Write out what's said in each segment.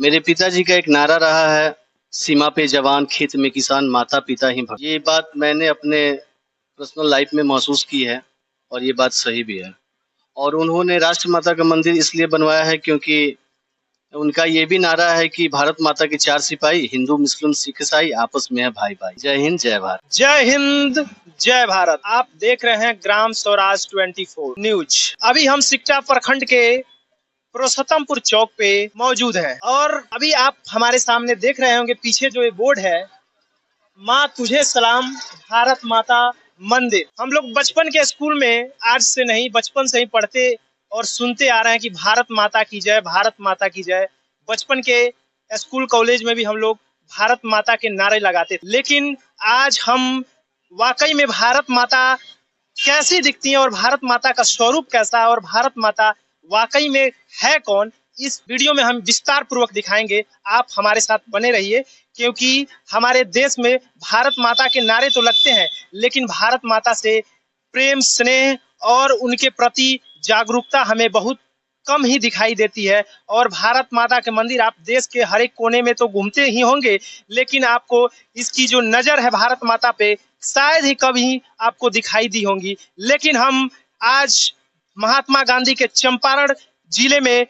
मेरे पिताजी का एक नारा रहा है, सीमा पे जवान खेत में किसान माता पिता ही भगवान। ये बात मैंने अपने पर्सनल लाइफ में महसूस की है और ये बात सही भी है। और उन्होंने राष्ट्र माता का मंदिर इसलिए बनवाया है क्योंकि उनका ये भी नारा है कि भारत माता के 4 सिपाही हिंदू मुस्लिम सिख ईसाई आपस में है भाई भाई। जय हिंद जय भारत। जय हिंद जय भारत। आप देख रहे हैं ग्राम स्वराज 24 न्यूज। अभी हम सिकटा प्रखंड के पुरुषोत्तमपुर चौक पे मौजूद हैं और अभी आप हमारे सामने देख रहे होंगे पीछे जो ये बोर्ड है, माँ तुझे सलाम भारत माता मंदिर। हम लोग बचपन के स्कूल में आज से नहीं बचपन से ही पढ़ते और सुनते आ रहे हैं कि भारत माता की जय, भारत माता की जय। बचपन के स्कूल कॉलेज में भी हम लोग भारत माता के नारे लगाते थे। लेकिन आज हम वाकई में भारत माता कैसी दिखती है और भारत माता का स्वरूप कैसा है और भारत माता वाकई में है कौन, इस वीडियो में हम विस्तार पूर्वक दिखाएंगे। आप हमारे साथ बने रहिए क्योंकि हमारे देश में भारत माता के नारे तो लगते हैं लेकिन भारत माता से प्रेम स्नेह और उनके प्रति जागरूकता हमें बहुत कम ही दिखाई देती है। और भारत माता के मंदिर आप देश के हर एक कोने में तो घूमते ही होंगे लेकिन आपको इसकी जो नजर है भारत माता पे शायद ही कभी आपको दिखाई दी होंगी। लेकिन हम आज महात्मा गांधी के चंपारण जिले में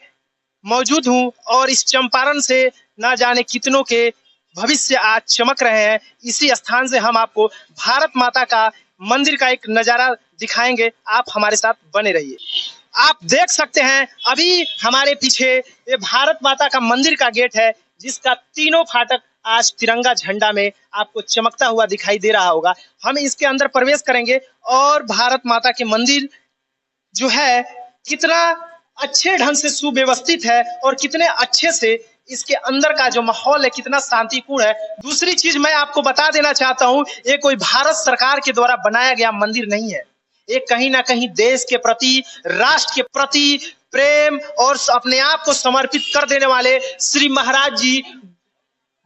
मौजूद हूँ और इस चंपारण से ना जाने कितनों के भविष्य आज चमक रहे हैं। इसी स्थान से हम आपको भारत माता का मंदिर का एक नजारा दिखाएंगे। आप हमारे साथ बने रहिए। आप देख सकते हैं अभी हमारे पीछे ये भारत माता का मंदिर का गेट है जिसका तीनों फाटक आज तिरंगा झंडा में आपको चमकता हुआ दिखाई दे रहा होगा। हम इसके अंदर प्रवेश करेंगे और भारत माता के मंदिर जो है कितना अच्छे ढंग से सुव्यवस्थित है और कितने अच्छे से इसके अंदर का जो माहौल है कितना शांतिपूर्ण है। दूसरी चीज मैं आपको बता देना चाहता हूँ, ये कोई भारत सरकार के द्वारा बनाया गया मंदिर नहीं है। ये कहीं ना कहीं देश के प्रति, राष्ट्र के प्रति प्रेम और अपने आप को समर्पित कर देने वाले श्री महाराज जी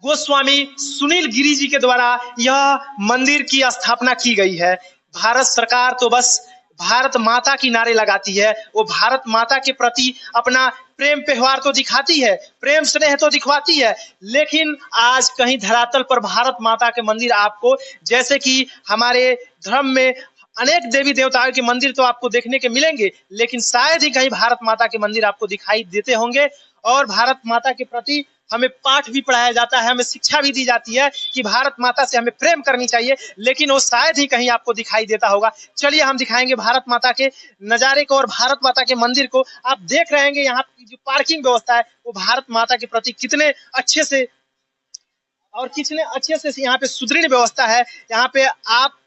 गोस्वामी सुनील गिरी जी के द्वारा यह मंदिर की स्थापना की गई है। भारत सरकार तो बस भारत माता की नारे लगाती है, वो भारत माता के प्रति अपना प्रेम व्यवहार तो दिखाती है, प्रेम स्नेह तो दिखवाती है, लेकिन आज कहीं धरातल पर भारत माता के मंदिर आपको, जैसे कि हमारे धर्म में अनेक देवी देवताओं के मंदिर तो आपको देखने के मिलेंगे लेकिन शायद ही कहीं भारत माता के मंदिर आपको दिखाई देते होंगे। और भारत माता के प्रति हमें पाठ भी पढ़ाया जाता है, हमें शिक्षा भी दी जाती है कि भारत माता से हमें प्रेम करनी चाहिए, लेकिन वो शायद ही कहीं आपको दिखाई देता होगा। चलिए हम दिखाएंगे भारत माता के नजारे को और भारत माता के मंदिर को। आप देख रहे हैं यहाँ की जो पार्किंग व्यवस्था है वो भारत माता के प्रति कितने अच्छे से और कितने अच्छे से यहाँ पे सुदृढ़ व्यवस्था है। यहाँ पे आप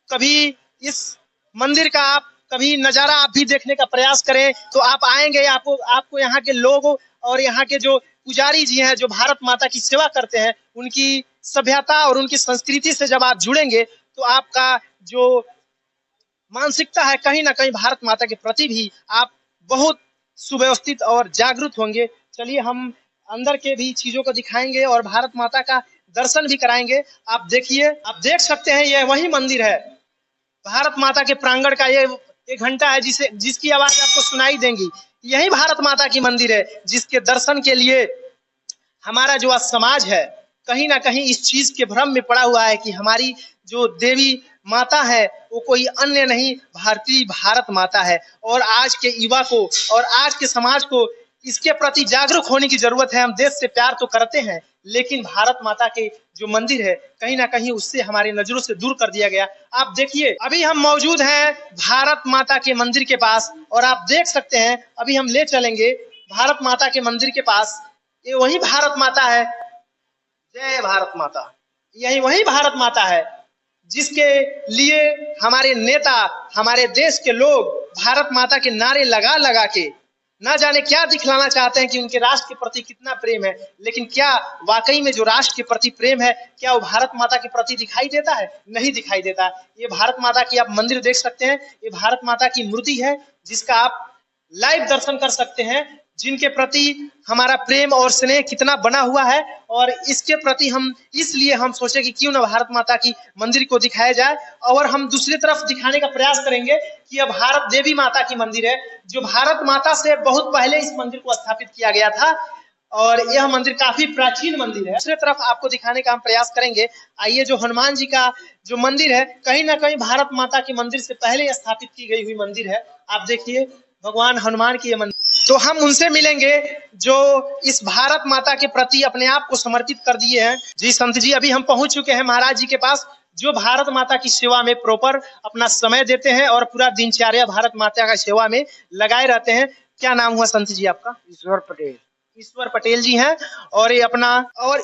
कभी इस मंदिर का आप कभी नजारा आप भी देखने का प्रयास करें तो आप आएंगे, आपको यहाँ के लोग और यहाँ के जो पुजारी जी हैं जो भारत माता की सेवा करते हैं उनकी सभ्यता और उनकी संस्कृति से जब आप जुड़ेंगे तो आपका जो मानसिकता है कहीं ना कहीं भारत माता के प्रति भी आप बहुत सुव्यवस्थित और जागरूक होंगे। चलिए हम अंदर के भी चीजों को दिखाएंगे और भारत माता का दर्शन भी कराएंगे। आप देखिए, आप देख सकते हैं यह वही मंदिर है भारत माता के प्रांगण का। ये एक घंटा है जिसकी आवाज आपको सुनाई देंगी, यही भारत माता की मंदिर है जिसके दर्शन के लिए हमारा जो आज समाज है कहीं ना कहीं इस चीज के भ्रम में पड़ा हुआ है कि हमारी जो देवी माता है वो कोई अन्य नहीं, भारतीय भारत माता है। और आज के युवा को और आज के समाज को इसके प्रति जागरूक होने की जरूरत है। हम देश से प्यार तो करते हैं लेकिन भारत माता के जो मंदिर है कहीं ना कहीं उससे हमारी नजरों से दूर कर दिया गया। आप देखिए अभी हम मौजूद हैं भारत माता के मंदिर के पास और आप देख सकते हैं अभी हम ले चलेंगे भारत माता के मंदिर के पास। ये वही भारत माता है, जय भारत माता, यही वही भारत माता है जिसके लिए हमारे नेता, हमारे देश के लोग भारत माता के नारे लगा लगा के ना जाने क्या दिखलाना चाहते हैं कि उनके राष्ट्र के प्रति कितना प्रेम है। लेकिन क्या वाकई में जो राष्ट्र के प्रति प्रेम है क्या वो भारत माता के प्रति दिखाई देता है? नहीं दिखाई देता। ये भारत माता की आप मंदिर देख सकते हैं, ये भारत माता की मूर्ति है जिसका आप लाइव दर्शन कर सकते हैं, जिनके प्रति हमारा प्रेम और स्नेह कितना बना हुआ है। और इसके प्रति हम इसलिए हम सोचे कि क्यों ना भारत माता की मंदिर को दिखाया जाए। और हम दूसरी तरफ दिखाने का प्रयास करेंगे कि यह भारत देवी माता की मंदिर है जो भारत माता से बहुत पहले इस मंदिर को स्थापित किया गया था। और यह मंदिर काफी प्राचीन मंदिर है। दूसरी तरफ आपको दिखाने का हम प्रयास करेंगे। आइए, जो हनुमान जी का जो मंदिर है, कहीं ना कहीं भारत माता के मंदिर से पहले स्थापित की गई हुई मंदिर है। आप देखिए, भगवान हनुमान की ये मंदिर। तो हम उनसे मिलेंगे जो इस भारत माता के प्रति अपने आप को समर्पित कर दिए हैं। जी संत जी, अभी हम पहुंच चुके हैं महाराज जी के पास, जो भारत माता की सेवा में प्रॉपर अपना समय देते हैं और पूरा दिनचर्या भारत माता की सेवा में लगाए रहते हैं। क्या नाम हुआ संत जी आपका? ईश्वर पटेल। ईश्वर पटेल जी हैं। और ये अपना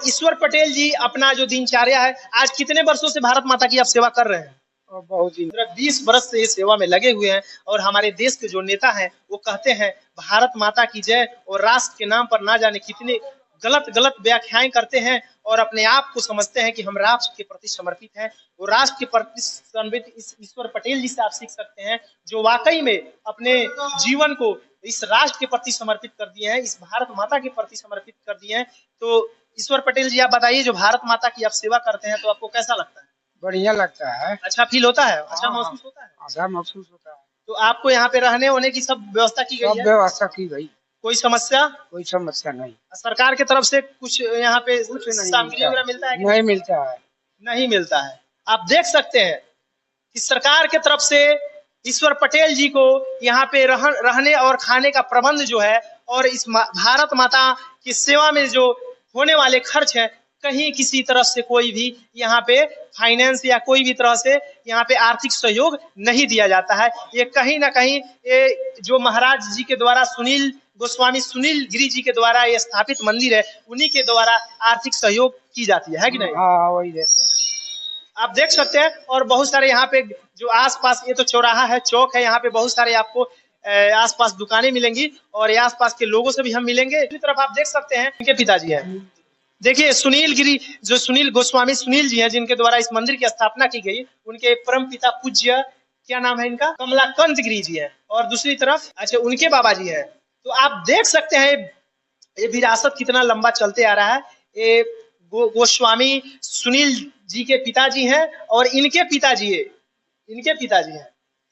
ईश्वर पटेल जी अपना जो दिनचर्या है, आज कितने वर्षों से भारत माता की आप सेवा कर रहे हैं? और बहुत ही 20 वर्ष से ये सेवा में लगे हुए हैं। और हमारे देश के जो नेता हैं वो कहते हैं भारत माता की जय, और राष्ट्र के नाम पर ना जाने कितने गलत गलत व्याख्याएं करते हैं और अपने आप को समझते हैं कि हम राष्ट्र के प्रति समर्पित हैं। वो राष्ट्र के प्रति समर्पित इस ईश्वर पटेल जी से आप सीख सकते हैं, जो वाकई में अपने जीवन को इस राष्ट्र के प्रति समर्पित कर दिए हैं, इस भारत माता के प्रति समर्पित कर दिए हैं। तो ईश्वर पटेल जी, आप बताइए, जो भारत माता की आप सेवा करते हैं तो आपको कैसा लगता है? बढ़िया लगता है। अच्छा फील होता है? अच्छा हाँ, महसूस होता है? अच्छा महसूस होता है। तो आपको यहाँ पे रहने होने की सब व्यवस्था की गई सब है? व्यवस्था की गई, कोई समस्या? कोई समस्या नहीं। सरकार की तरफ से कुछ यहाँ पे कुछ नहीं सामग्री वगैरह मिलता है कि नहीं मिलता है। नहीं मिलता है? आप देख सकते हैं कि सरकार के तरफ से ईश्वर पटेल जी को यहाँ पे रहने और खाने का प्रबंध जो है, और इस भारत माता की सेवा में जो होने वाले खर्च है, कहीं किसी तरफ से कोई भी यहाँ पे फाइनेंस या कोई भी तरह से यहाँ पे आर्थिक सहयोग नहीं दिया जाता है। ये कहीं ना कहीं ये जो महाराज जी के द्वारा सुनील गोस्वामी सुनील गिरी जी के द्वारा ये स्थापित मंदिर है, उन्हीं के द्वारा आर्थिक सहयोग की जाती है कि नहीं? हाँ, वही जैसे आप देख सकते हैं। और बहुत सारे यहाँ पे जो आसपास, ये तो चौराहा है, चौक है, यहाँ पे बहुत सारे आपको आसपास दुकानें मिलेंगी और ये आसपास के लोगों से भी हम मिलेंगे। दूसरी तरफ आप देख सकते हैं इनके पिताजी हैं, देखिए सुनील गिरी, जो सुनील गोस्वामी सुनील जी हैं, जिनके द्वारा इस मंदिर की स्थापना की गई, उनके परम पिता पूज्य, क्या नाम है इनका? कमलाकांत गिरी जी है। और दूसरी तरफ अच्छा उनके बाबा जी है। तो आप देख सकते हैं ये विरासत कितना लंबा चलते आ रहा है। ये गोस्वामी सुनील जी के पिताजी हैं और इनके पिताजी हैं।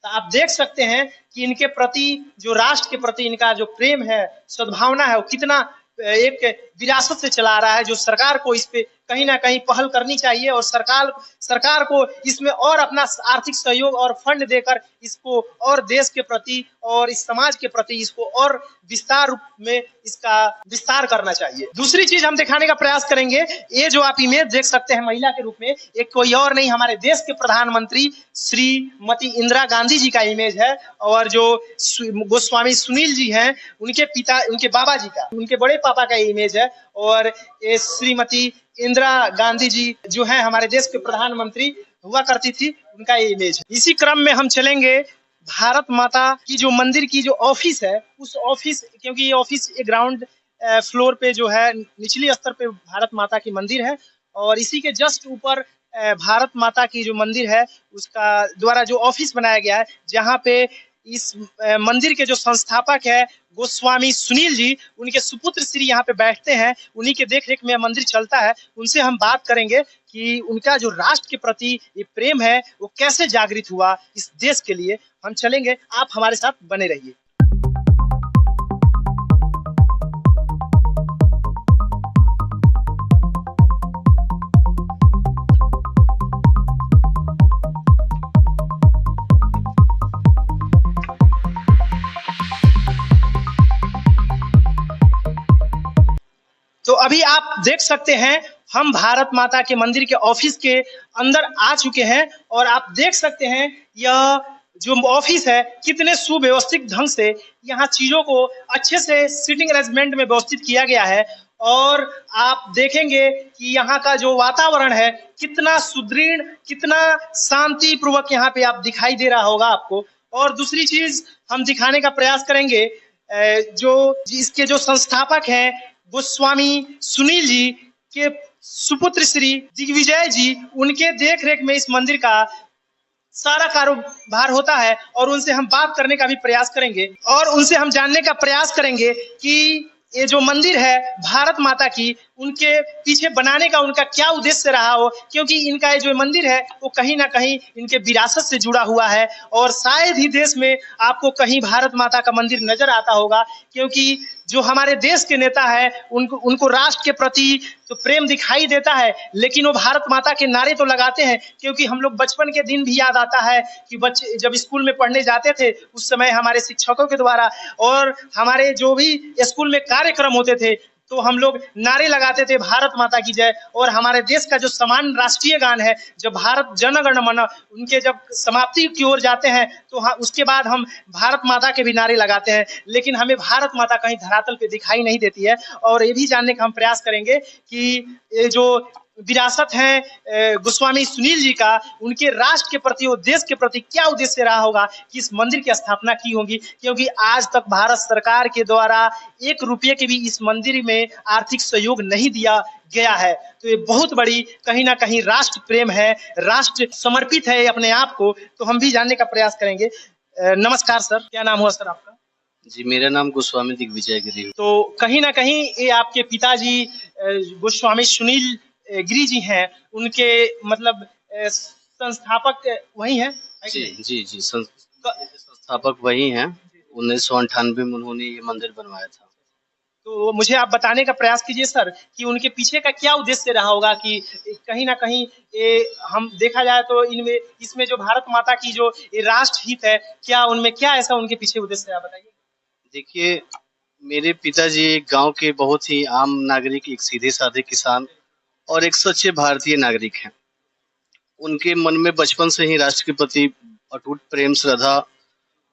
तो आप देख सकते हैं कि इनके प्रति, जो राष्ट्र के प्रति इनका जो प्रेम है, सद्भावना है, वो कितना एक विरासत से चला आ रहा है, जो सरकार को इस पे कहीं ना कहीं पहल करनी चाहिए और सरकार को इसमें और अपना आर्थिक सहयोग और फंड देकर इसको और देश के प्रति और इस समाज के प्रति इसको और विस्तार रूप में इसका विस्तार करना चाहिए। दूसरी चीज हम दिखाने का प्रयास करेंगे, ये जो आप इमेज देख सकते हैं महिला के रूप में, एक कोई और नहीं, हमारे देश के प्रधानमंत्री श्रीमती इंदिरा गांधी जी का इमेज है। और जो गोस्वामी सुनील जी हैं, उनके बाबा जी का, उनके बड़े पापा का इमेज है। और ये श्रीमती इंदिरा गांधी जी जो है हमारे देश के प्रधानमंत्री हुआ करती थी, उनका ये इमेज है। इसी क्रम में हम चलेंगे भारत माता की जो मंदिर की जो ऑफिस है, उस ऑफिस, क्योंकि ये ऑफिस ग्राउंड फ्लोर पे जो है, निचली स्तर पे भारत माता की मंदिर है, और इसी के जस्ट ऊपर भारत माता की जो मंदिर है उसका द्वारा जो ऑफिस बनाया गया है, जहाँ पे इस मंदिर के जो संस्थापक है गोस्वामी सुनील जी, उनके सुपुत्र श्री यहाँ पे बैठते हैं, उन्हीं के देख रेख में मंदिर चलता है। उनसे हम बात करेंगे कि उनका जो राष्ट्र के प्रति ये प्रेम है वो कैसे जागृत हुआ इस देश के लिए। हम चलेंगे, आप हमारे साथ बने रहिए। तो अभी आप देख सकते हैं हम भारत माता के मंदिर के ऑफिस के अंदर आ चुके हैं, और आप देख सकते हैं यह जो ऑफिस है कितने सुव्यवस्थित ढंग से यहाँ चीजों को अच्छे से सीटिंग अरेंजमेंट में व्यवस्थित किया गया है। और आप देखेंगे कि यहाँ का जो वातावरण है कितना सुदृढ़, कितना शांति पूर्वक यहाँ पे आप दिखाई दे रहा होगा आपको। और दूसरी चीज हम दिखाने का प्रयास करेंगे, जो इसके जो संस्थापक हैं गोस्वामी सुनील जी के सुपुत्र श्री दिग्विजय जी, उनके देख रेख में इस मंदिर का सारा कारोबार होता है। और उनसे हम बात करने का भी प्रयास करेंगे और उनसे हम जानने का प्रयास करेंगे कि ये जो मंदिर है भारत माता की, उनके पीछे बनाने का उनका क्या उद्देश्य रहा हो, क्योंकि इनका ये जो मंदिर है वो कहीं ना कहीं इनके विरासत से जुड़ा हुआ है। और शायद ही देश में आपको कहीं भारत माता का मंदिर नजर आता होगा, क्योंकि जो हमारे देश के नेता है उनको राष्ट्र के प्रति तो प्रेम दिखाई देता है, लेकिन वो भारत माता के नारे तो लगाते हैं। क्योंकि हम लोग बचपन के दिन भी याद आता है कि बच्चे जब स्कूल में पढ़ने जाते थे उस समय हमारे शिक्षकों के द्वारा और हमारे जो भी स्कूल में कार्यक्रम होते थे तो हम लोग नारे लगाते थे भारत माता की जय। और हमारे देश का जो समान राष्ट्रीय गान है, जब भारत जन गण मन उनके जब समाप्ति की ओर जाते हैं तो उसके बाद हम भारत माता के भी नारे लगाते हैं, लेकिन हमें भारत माता कहीं धरातल पे दिखाई नहीं देती है। और ये भी जानने का हम प्रयास करेंगे कि ये जो विरासत है गोस्वामी सुनील जी का, उनके राष्ट्र के प्रति और देश के प्रति क्या उद्देश्य रहा होगा कि इस मंदिर की स्थापना की होगी, क्योंकि आज तक भारत सरकार के द्वारा 1 रुपये के भी इस मंदिर में आर्थिक सहयोग नहीं दिया गया है। तो ये बहुत बड़ी कहीं ना कहीं राष्ट्र प्रेम है, राष्ट्र समर्पित है अपने आप को। तो हम भी जानने का प्रयास करेंगे। नमस्कार सर, क्या नाम हुआ सर आपका? जी, मेरा नाम गोस्वामी दिग्विजय गिरी। तो कहीं ना कहीं ये आपके पिताजी गोस्वामी सुनील गिरी जी हैं, उनके मतलब संस्थापक वही हैं? जी जी जी, संस्थापक वही हैं। 1998 में उन्होंने ये मंदिर बनवाया था। तो मुझे आप बताने का प्रयास कीजिए सर कि उनके पीछे का क्या उद्देश्य रहा होगा कि कहीं ना कहीं ये हम देखा जाए तो इनमें इसमें जो भारत माता की जो ये राष्ट्र हित है, क्या उनमें क्या ऐसा उनके पीछे उद्देश्य है, आप बताइए। देखिए, मेरे पिताजी एक गांव के बहुत ही आम नागरिक, एक सीधे साधे किसान और एक सच्चे भारतीय नागरिक हैं। उनके मन में बचपन से ही राष्ट्र के प्रति अटूट प्रेम, श्रद्धा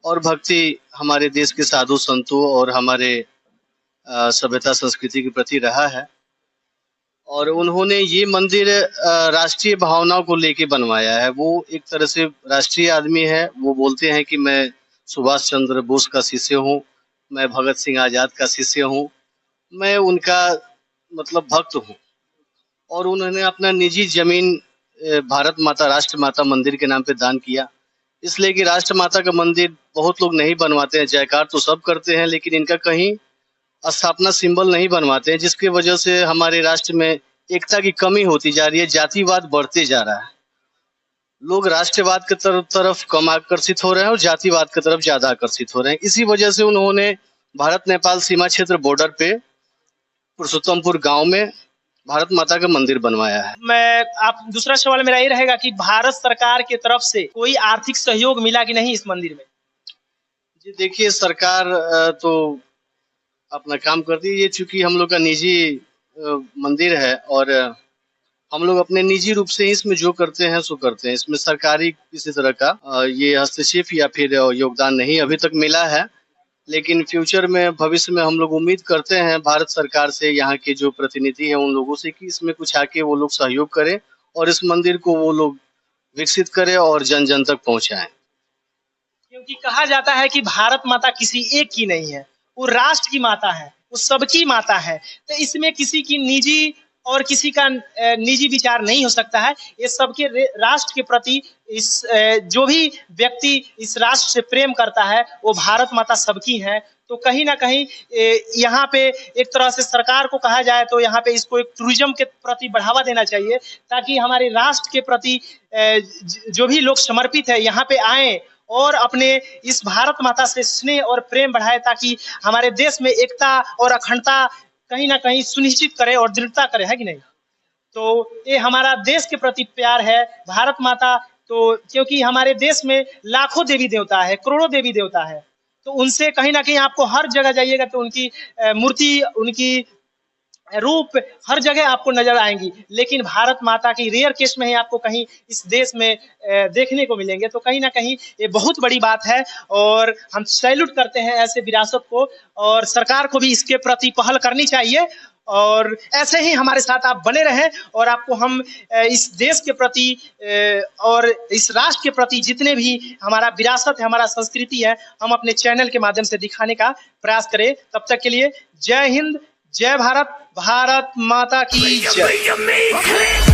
और भक्ति हमारे देश के साधु संतों और हमारे सभ्यता संस्कृति के प्रति रहा है। और उन्होंने ये मंदिर राष्ट्रीय भावनाओं को लेके बनवाया है। वो एक तरह से राष्ट्रीय आदमी है। वो बोलते हैं कि मैं सुभाष चंद्र बोस का शिष्य हूँ, मैं भगत सिंह आजाद का शिष्य हूँ, मैं उनका मतलब भक्त हूँ। और उन्होंने अपना निजी जमीन भारत माता राष्ट्र माता मंदिर के नाम पे दान किया, इसलिए कि राष्ट्र माता का मंदिर बहुत लोग नहीं बनवाते हैं। जयकार तो सब करते हैं, लेकिन इनका कहीं स्थापना सिंबल नहीं बनवाते हैं, जिसकी वजह से हमारे राष्ट्र में एकता की कमी होती जा रही है, जातिवाद बढ़ते जा रहा है। लोग राष्ट्रवाद की तरफ कम आकर्षित हो रहे हैं और जातिवाद की तरफ ज्यादा आकर्षित हो रहे हैं। इसी वजह से उन्होंने भारत नेपाल सीमा क्षेत्र बॉर्डर पे पुरुषोत्तमपुर गांव में भारत माता का मंदिर बनवाया है। आप दूसरा सवाल मेरा ये रहेगा कि भारत सरकार की तरफ से कोई आर्थिक सहयोग मिला कि नहीं इस मंदिर में? जी देखिए, सरकार तो अपना काम करती है। ये चूंकि हम लोग का निजी मंदिर है और हम लोग अपने निजी रूप से इसमें जो करते हैं सो करते हैं। इसमें सरकारी किसी तरह का ये हस्तक्षेप या फिर योगदान नहीं अभी तक मिला है, लेकिन फ्यूचर में भविष्य में हम लोग उम्मीद करते हैं भारत सरकार से, यहाँ के जो प्रतिनिधि हैं उन लोगों से, कि इसमें कुछ आके वो लोग सहयोग करें और इस मंदिर को वो लोग विकसित करें और जन जन तक पहुंचाएं। क्योंकि कहा जाता है कि भारत माता किसी एक की नहीं है, वो राष्ट्र की माता है, वो सबकी माता है। तो इसमें किसी की निजी और किसी का निजी विचार नहीं हो सकता है। ये सबके राष्ट्र के प्रति इस जो भी व्यक्ति इस राष्ट्र से प्रेम करता है वो भारत माता सबकी है। तो कहीं ना कहीं यहाँ पे एक तरह से सरकार को कहा जाए तो यहाँ पे इसको एक टूरिज्म के प्रति बढ़ावा देना चाहिए, ताकि हमारे राष्ट्र के प्रति जो भी लोग समर्पित है यहाँ पे आए और अपने इस भारत माता से स्नेह और प्रेम बढ़ाए, ताकि हमारे देश में एकता और अखंडता कहीं ना कहीं सुनिश्चित करे और दृढ़ता करे, है कि नहीं? तो ये हमारा देश के प्रति प्यार है भारत माता। तो क्योंकि हमारे देश में लाखों देवी देवता है, करोड़ों देवी देवता है, तो उनसे कहीं ना कहीं आपको हर जगह जाइएगा तो उनकी मूर्ति, उनकी रूप हर जगह आपको नजर आएंगी, लेकिन भारत माता की रेयर केस में ही आपको कहीं इस देश में देखने को मिलेंगे। तो कहीं ना कहीं ये बहुत बड़ी बात है और हम सैल्यूट करते हैं ऐसे विरासत को, और सरकार को भी इसके प्रति पहल करनी चाहिए। और ऐसे ही हमारे साथ आप बने रहें और आपको हम इस देश के प्रति और इस राष्ट्र के प्रति जितने भी हमारा विरासत है, हमारा संस्कृति है, हम अपने चैनल के माध्यम से दिखाने का प्रयास करें। तब तक के लिए जय हिंद, जय भारत, भारत माता की जय।